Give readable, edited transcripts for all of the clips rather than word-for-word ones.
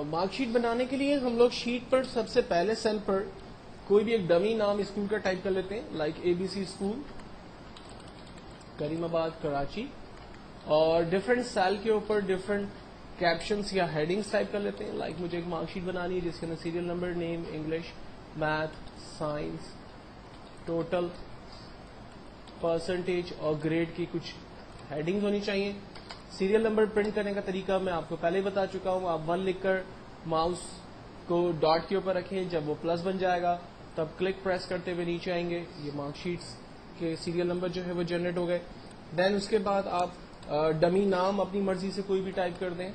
Mark sheet بنانے کے لیے ہم لوگ شیٹ پر سب سے پہلے سیل پر کوئی بھی ایک ڈمی نام اسکول کا ٹائپ کر لیتے ہیں، لائک ABC اسکول کریم آباد کراچی، اور ڈفرینٹ سیل کے اوپر ڈفرینٹ کیپشنس یا ہیڈنگس ٹائپ کر لیتے ہیں، لائک مجھے ایک مارک شیٹ بنانی ہے جس کے اندر serial number, name, English, math, science, total, percentage اور گریڈ کی کچھ ہیڈنگز ہونی چاہیے۔ سیریل نمبر پرنٹ کرنے کا طریقہ میں آپ کو پہلے ہی بتا چکا ہوں، آپ 1 لکھ کر ماؤس کو ڈاٹ کے اوپر رکھیں، جب وہ پلس بن جائے گا تب کلک پریس کرتے ہوئے نیچے آئیں گے، یہ مارک شیٹس کے سیریل نمبر جو ہے وہ جنریٹ ہو گئے۔ دین اس کے بعد آپ ڈمی نام اپنی مرضی سے کوئی بھی ٹائپ کر دیں،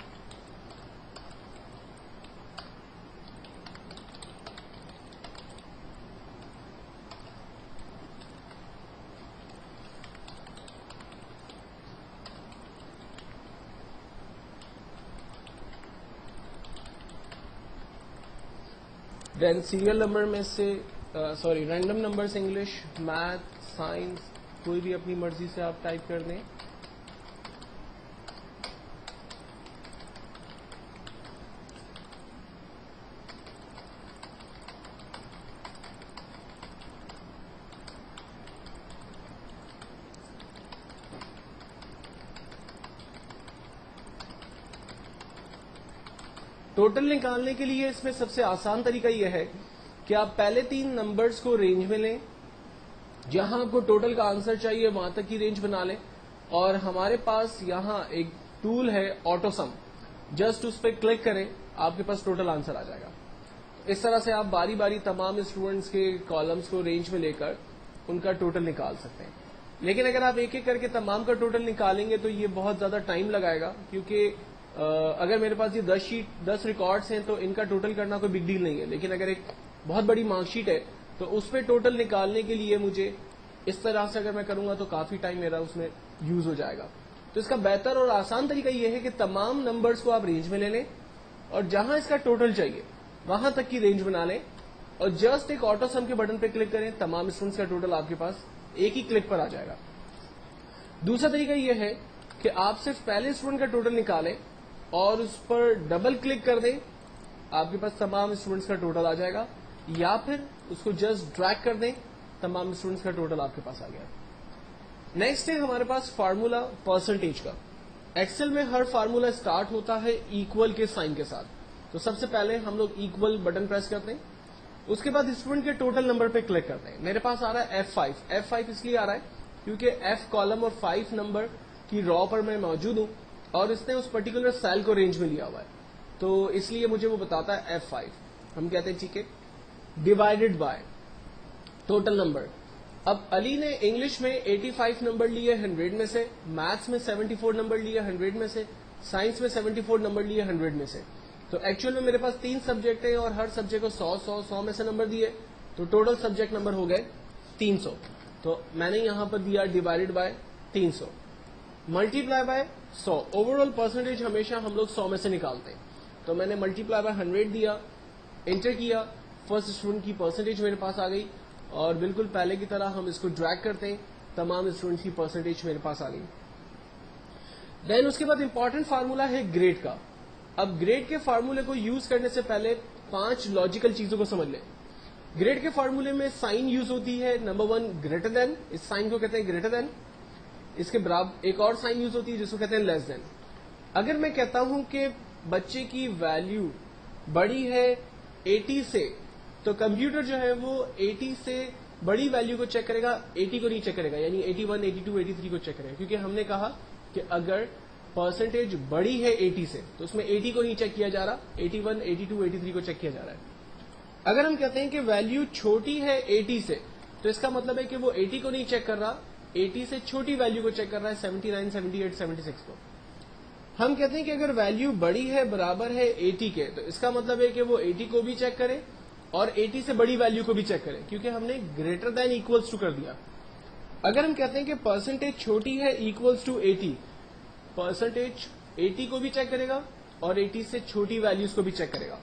دین سیریل نمبر میں سے random numbers English, math, science, کوئی بھی اپنی مرضی سے آپ ٹائپ کر دیں۔ ٹوٹل نکالنے کے لیے اس میں سب سے آسان طریقہ یہ ہے کہ آپ پہلے 3 نمبرز کو رینج میں لیں، جہاں آپ کو ٹوٹل کا آنسر چاہیے وہاں تک کی رینج بنا لیں، اور ہمارے پاس یہاں ایک ٹول ہے آٹو سم، جسٹ اس پہ کلک کریں، آپ کے پاس ٹوٹل آنسر آ جائے گا۔ اس طرح سے آپ باری باری تمام اسٹوڈنٹس کے کالمز کو رینج میں لے کر ان کا ٹوٹل نکال سکتے ہیں۔ لیکن اگر آپ ایک ایک کر کے تمام کا ٹوٹل نکالیں گے تو یہ بہت زیادہ ٹائم لگائے گا، کیونکہ اگر میرے پاس یہ 10 ریکارڈس ہیں تو ان کا ٹوٹل کرنا کوئی بگ ڈیل نہیں ہے، لیکن اگر ایک بہت بڑی مارک شیٹ ہے تو اس پہ ٹوٹل نکالنے کے لیے مجھے اس طرح سے اگر میں کروں گا تو کافی ٹائم میرا اس میں یوز ہو جائے گا۔ تو اس کا بہتر اور آسان طریقہ یہ ہے کہ تمام نمبرز کو آپ رینج میں لے لیں، اور جہاں اس کا ٹوٹل چاہیے وہاں تک کی رینج بنا لیں، اور جسٹ ایک آٹو سم کے بٹن پہ کلک کریں، تمام اسٹوڈنٹس کا ٹوٹل آپ کے پاس ایک ہی کلک پر آ جائے گا۔ دوسرا طریقہ یہ ہے کہ آپ صرف پہلے اسٹوڈنٹ کا ٹوٹل نکالیں اور اس پر ڈبل کلک کر دیں، آپ کے پاس تمام اسٹوڈنٹس کا ٹوٹل آ جائے گا، یا پھر اس کو جسٹ ڈریگ کر دیں، تمام اسٹوڈنٹس کا ٹوٹل آپ کے پاس آ گیا۔ نیکسٹ ہے ہمارے پاس فارمولا پرسنٹیج کا۔ ایکسل میں ہر فارمولا اسٹارٹ ہوتا ہے ایکول کے سائن کے ساتھ، تو سب سے پہلے ہم لوگ ایکول بٹن پریس کرتے ہیں، اس کے بعد اسٹوڈنٹ کے ٹوٹل نمبر پہ کلک کرتے ہیں۔ میرے پاس آ رہا ہے F5 اس لیے آ رہا ہے کیونکہ F کالم اور 5 نمبر کی را پر میں موجود ہوں، اور اس نے اس پرٹیکولر سیل کو رینج میں لیا ہوا ہے، تو اس لیے مجھے وہ بتاتا ہے F5۔ ہم کہتے ہیں ٹھیک ہے، ڈیوائڈیڈ بائی ٹوٹل نمبر۔ اب علی نے انگلش میں 85 نمبر لیے 100 میں سے، میتھس میں 74 نمبر لیے 100 میں سے، سائنس میں 74 نمبر لیے 100 میں سے۔ تو ایکچوئل میں میرے پاس 3 سبجیکٹ ہیں اور ہر سبجیکٹ کو 100 میں سے نمبر دیے، تو ٹوٹل سبجیکٹ نمبر ہو گئے 300۔ تو میں نے یہاں پر دیا divided by 300 multiply by 100۔ Over all percentage ہمیشہ ہم لوگ 100 میں سے نکالتے ہیں، تو میں نے ملٹیپلائی بائی 100 دیا، انٹر کیا، فرسٹ اسٹوڈنٹ کی پرسنٹیج میرے پاس آ گئی، اور بالکل پہلے کی طرح ہم اس کو ڈریگ کرتے ہیں، تمام اسٹوڈنٹ کی پرسنٹیج میرے پاس آ گئی۔ دین اس کے بعد امپورٹنٹ فارمولا ہے گریڈ کا۔ اب گریڈ کے فارمولے کو یوز کرنے سے پہلے 5 لاجیکل چیزوں کو سمجھ لیں۔ گریڈ کے فارمولے میں سائن یوز ہوتی ہے، نمبر 1 گریٹر دین، اس سائن کو کہتے ہیں گریٹر دین۔ اس کے برابر ایک اور سائن یوز ہوتی ہے جس کو کہتے ہیں لیس دین۔ اگر میں کہتا ہوں کہ بچے کی ویلیو بڑی ہے 80 سے، تو کمپیوٹر جو ہے وہ 80 سے بڑی ویلیو کو چیک کرے گا، 80 کو نہیں چیک کرے گا، یعنی 81، 82، 83 کو چیک کرے گا، کیونکہ ہم نے کہا کہ اگر پرسنٹیج بڑی ہے 80 سے تو اس میں 80 کو نہیں چیک کیا جا رہا، 81، 82، 83 کو چیک کیا جا رہا ہے۔ اگر ہم کہتے ہیں کہ ویلیو چھوٹی ہے 80 سے، تو اس کا مطلب ہے کہ وہ 80 کو نہیں چیک کر رہا، 80 سے چھوٹی ویلیو کو چیک کر رہا ہے، 79، 78، 76 کو۔ ہم کہتے ہیں کہ اگر ویلیو بڑی ہے برابر ہے 80 کے، تو اس کا مطلب ہے کہ وہ 80 کو بھی چیک کرے اور 80 سے بڑی ویلیو کو بھی چیک کرے، کیونکہ ہم نے گریٹر دین ایکولس ٹو کر دیا۔ اگر ہم کہتے ہیں کہ پرسنٹیج چھوٹی ہے ایکولس ٹو 80، پرسنٹیج 80 کو بھی چیک کرے گا اور 80 سے چھوٹی ویلیوز کو بھی چیک کرے گا۔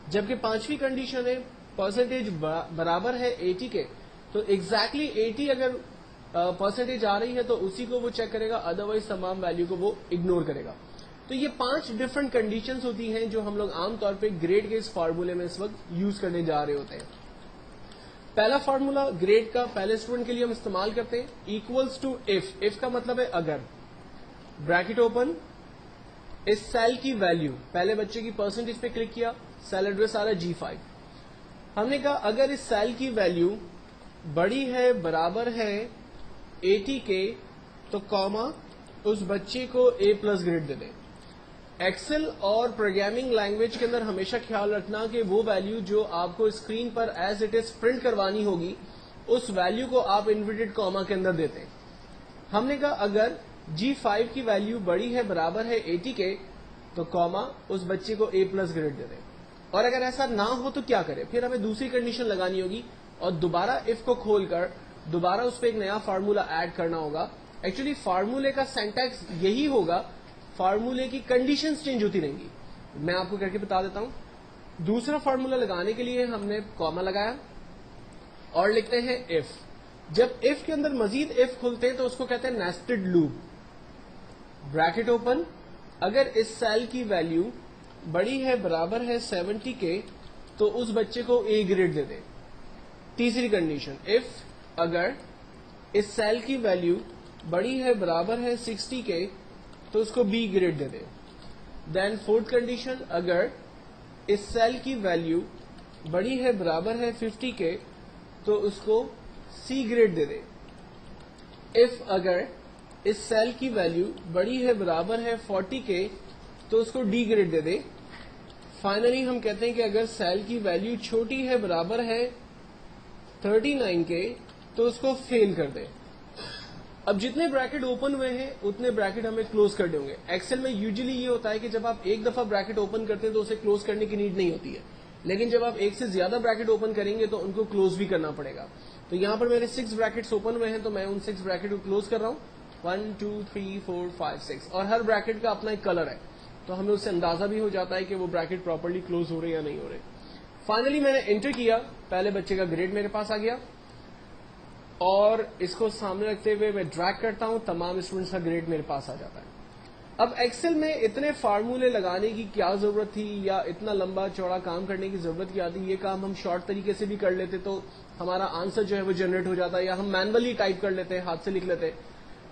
جبکہ پانچویں کنڈیشن ہے پرسنٹیج برابر ہے 80 کے، تو ایگزیکٹلی 80 اگر پرسنٹیج آ رہی ہے تو اسی کو وہ چیک کرے گا، ادروائز تمام ویلیو کو وہ اگنور کرے گا۔ تو یہ 5 ڈفرنٹ کنڈیشنز ہوتی ہیں جو ہم لوگ عام طور پہ گریڈ کے اس فارمولے میں اس وقت یوز کرنے جا رہے ہوتے ہیں. پہلا فارمولا گریڈ کا پہلے اسٹوڈنٹ کے لیے ہم استعمال کرتے ہیں ایکولس ٹو اف کا مطلب ہے اگر بریکٹ اوپن اس سیل کی ویلیو پہلے بچے کی پرسنٹیج پہ کلک کیا سیل ایڈریس آ رہا ہے G5 ہم نے کہا اگر اس سیل کی ویلیو بڑی ہے برابر ہے 80 کے تو کاما اس بچے کو A+ گریڈ دے دیں. ایکسل اور پروگرامنگ لینگویج کے اندر ہمیشہ خیال رکھنا کہ وہ ویلیو جو آپ کو screen per as it is print کروانی ہوگی اس ویلیو کو آپ انورٹڈ کاما کے اندر دیتے ہیں. ہم نے کہا اگر G5 کی ویلیو بڑی ہے برابر ہے 80 کے تو کاما اس بچے کو A+ گریڈ دے دیں. اور اگر ایسا نہ ہو تو کیا کرے پھر ہمیں دوسری کنڈیشن لگانی ہوگی اور دوبارہ اف کو کھول کر دوبارہ اس پہ ایک نیا فارمولا ایڈ کرنا ہوگا. ایکچولی فارمولے کا سینٹیکس یہی ہوگا فارمولے کی کنڈیشنز چینج ہوتی رہیں گی. میں آپ کو کر کے بتا دیتا ہوں. دوسرا فارمولا لگانے کے لیے ہم نے کاما لگایا اور لکھتے ہیں اف. جب اف کے اندر مزید اف کھلتے ہیں تو اس کو کہتے ہیں نیسٹڈ لوپ. بریکٹ اوپن اگر اس سیل کی ویلیو بڑی ہے برابر ہے 70 کے تو اس بچے کو A گریڈ دے دیں. تیسری کنڈیشن اف اگر اس سیل کی ویلیو بڑی ہے برابر ہے 60 کے تو اس کو B گریڈ دے دیں. دین فورتھ کنڈیشن اگر اس سیل کی ویلیو بڑی ہے برابر ہے 50 کے تو اس کو C گریڈ دے دیں. اف اگر اس سیل کی ویلیو بڑی ہے برابر ہے 40 کے تو اس کو D گریڈ دے دیں. فائنلی ہم کہتے ہیں کہ اگر سیل کی ویلیو چھوٹی ہے برابر ہے 39 کے تو اس کو فیل کر دیں. اب جتنے بریکٹ اوپن ہوئے ہیں اتنے بریکٹ ہمیں کلوز کرنے ہوں گے. ایکسل میں یوزلی یہ ہوتا ہے کہ جب آپ ایک دفعہ بریکٹ اوپن کرتے ہیں تو اسے کلوز کرنے کی نیڈ نہیں ہوتی ہے, لیکن جب آپ ایک سے زیادہ بریکٹ اوپن کریں گے تو ان کو کلوز بھی کرنا پڑے گا. تو یہاں پر میرے 6 بریکٹس اوپن ہوئے ہیں تو میں ان 6 بریکٹ کو کلوز کر رہا ہوں. 1 2 3 4 5 6 اور ہر بریکٹ کا اپنا ایک کلر ہے تو ہمیں اس سے اندازہ بھی ہو جاتا ہے کہ وہ بریکٹ پراپرلی کلوز ہو رہے یا نہیں ہو رہے. فائنلی میں نے انٹر کیا, پہلے بچے کا گریڈ میرے پاس آ گیا اور اس کو سامنے رکھتے ہوئے میں ڈریگ کرتا ہوں, تمام اسٹوڈنٹس کا گریڈ میرے پاس آ جاتا ہے. اب ایکسل میں اتنے فارمولے لگانے کی کیا ضرورت تھی یا اتنا لمبا چوڑا کام کرنے کی ضرورت کیا تھی؟ یہ کام ہم شارٹ طریقے سے بھی کر لیتے تو ہمارا آنسر جو ہے وہ جنریٹ ہو جاتا, یا ہم مینولی ٹائپ کر لیتے, ہاتھ سے لکھ لیتے.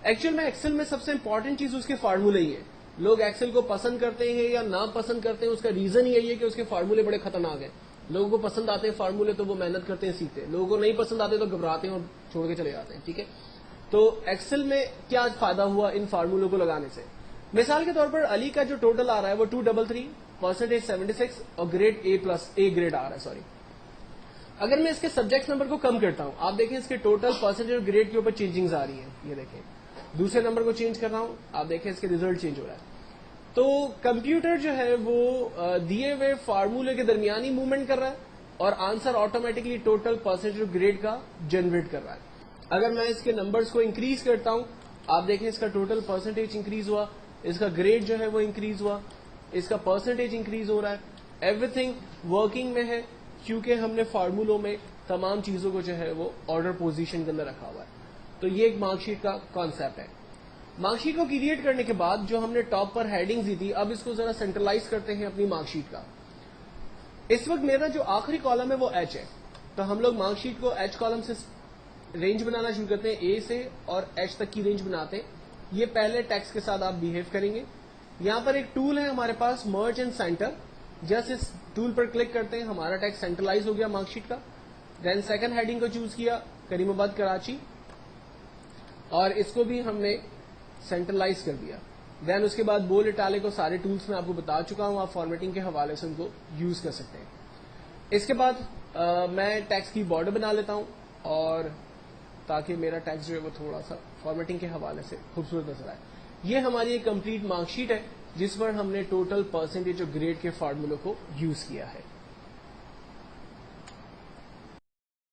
ایکچوئل میں ایکسل میں سب سے امپورٹنٹ چیز اس کے فارمولے ہی ہے. لوگ ایکسل کو پسند کرتے ہیں یا نا پسند کرتے ہیں, اس کا ریزن یہی ہے کہ اس کے فارمولے بڑے خطرناک ہیں. لوگوں کو پسند آتے ہیں فارمولے تو وہ محنت کرتے ہیں, سیکھتے ہیں. لوگوں کو نہیں پسند آتے تو گھبراتے ہیں اور چھوڑ کے چلے جاتے ہیں. ٹھیک ہے, تو ایکسل میں کیا فائدہ ہوا ان فارمولوں کو لگانے سے؟ مثال کے طور پر علی کا جو ٹوٹل آ رہا ہے وہ 233, پرسنٹیج 76 اور گریڈ A+ گریڈ آ رہا ہے. سوری, اگر میں اس کے سبجیکٹ نمبر کو کم کرتا ہوں, آپ دیکھیں اس کے ٹوٹل پرسنٹیج اور گریڈ کے اوپر چینجنگز آ رہی ہیں. یہ دیکھیں دوسرے نمبر کو چینج کر رہا ہوں, آپ دیکھیں اس کے ریزلٹ چینج ہو رہا ہے. تو کمپیوٹر جو ہے وہ دیے ہوئے فارمولے کے درمیان ہی موومنٹ کر رہا ہے اور آنسر آٹومیٹکلی ٹوٹل پرسنٹیج اور گریڈ کا جنریٹ کر رہا ہے. اگر میں اس کے نمبرز کو انکریز کرتا ہوں, آپ دیکھیں اس کا ٹوٹل پرسنٹیج انکریز ہوا, اس کا گریڈ جو ہے وہ انکریز ہوا, اس کا پرسنٹیج انکریز ہو رہا ہے. ایوری تھنگ ورکنگ میں ہے کیونکہ ہم نے فارمولوں میں تمام چیزوں کو جو ہے وہ آرڈر پوزیشن کے اندر رکھا ہوا ہے. تو یہ ایک مارک شیٹ کا کانسیپٹ ہے. مارک شیٹ کو کریٹ کرنے کے بعد جو ہم نے ٹاپ پر ہیڈنگ دی تھی, اب اس کو ذرا سینٹرلائز کرتے ہیں اپنی مارک شیٹ کا. اس وقت میرا جو آخری کالم ہے وہ ایچ ہے, تو ہم لوگ مارک شیٹ کو ایچ کالم سے رینج بنانا شروع کرتے ہیں, اے سے اور ایچ تک کی رینج بناتے ہیں. یہ پہلے ٹیکسٹ کے ساتھ آپ بہیو کریں گے. یہاں پر ایک ٹول ہے ہمارے پاس, مرج اینڈ سینٹر. جسٹ اس ٹول پر کلک کرتے ہیں, ہمارا ٹیکسٹ سینٹرلائز ہو گیا مارک شیٹ کا. دین سیکنڈ ہیڈنگ کو چوز کیا, کریم آباد کراچی, اور اس کو بھی ہم نے سینٹرلائز کر دیا. دین اس کے بعد بولڈ اٹیلک کو سارے ٹولز میں آپ کو بتا چکا ہوں, آپ فارمیٹنگ کے حوالے سے ان کو یوز کر سکتے ہیں. اس کے بعد میں ٹیکسٹ کی بارڈر بنا لیتا ہوں اور تاکہ میرا ٹیکسٹ جو ہے وہ تھوڑا سا فارمیٹنگ کے حوالے سے خوبصورت نظر آئے. یہ ہماری ایک کمپلیٹ مارک شیٹ ہے جس پر ہم نے ٹوٹل پرسنٹیج اور گریڈ کے فارمولوں کو یوز کیا ہے.